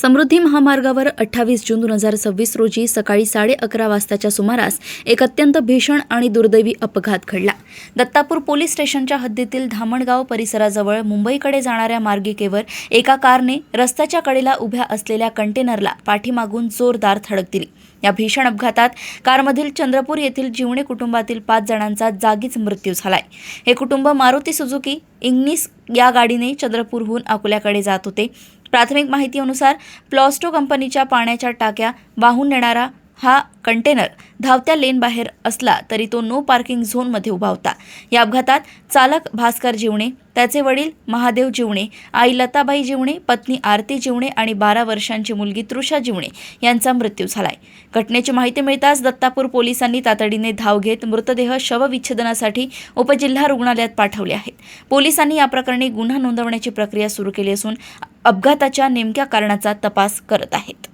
समृद्धी महामार्गावर 28 जून 2026 रोजी सकाळी 11:30 वाजताच्या सुमारास एक अत्यंत भीषण आणि दुर्दैवी अपघात घडला. दत्तापूर पोलीस स्टेशनच्या हद्दीतील धामणगाव परिसराजवळ मुंबईकडे जाणाऱ्या मार्गिकेवर एका कारने रस्त्याच्या कडेला उभ्या असलेल्या कंटेनरला पाठीमागून जोरदार धडक दिली. या भीषण अपघातात कारमधील चंद्रपूर येथील जिवणे कुटुंबातील 5 जणांचा जागीच मृत्यू झालाय. हे कुटुंब मारुती सुझुकी इग्निस या गाडीने चंद्रपूरहून अकोल्याकडे जात होते. प्राथमिक माहितीनुसार प्लॉस्टो कंपनीच्या पाण्याच्या टाक्या वाहून नेणारा हा कंटेनर धावत्या लेन बाहेर असला तरी तो नो पार्किंग झोनमध्ये उभा होता. या अपघातात चालक भास्कर जिवणे, त्याचे वडील महादेव जिवणे, आई लताबाई जिवणे, पत्नी आरती जिवणे आणि 12 वर्षांची मुलगी तृषा जिवणे यांचा मृत्यू झालाय. घटनेची माहिती मिळताच दत्तापूर पोलिसांनी तातडीने धाव घेत मृतदेह शवविच्छेदनासाठी उपजिल्हा रुग्णालयात पाठवले आहेत. पोलिसांनी या प्रकरणी गुन्हा नोंदवण्याची प्रक्रिया सुरू केली असून अपघाताच्या नेमक्या कारणाचा तपास करत आहेत.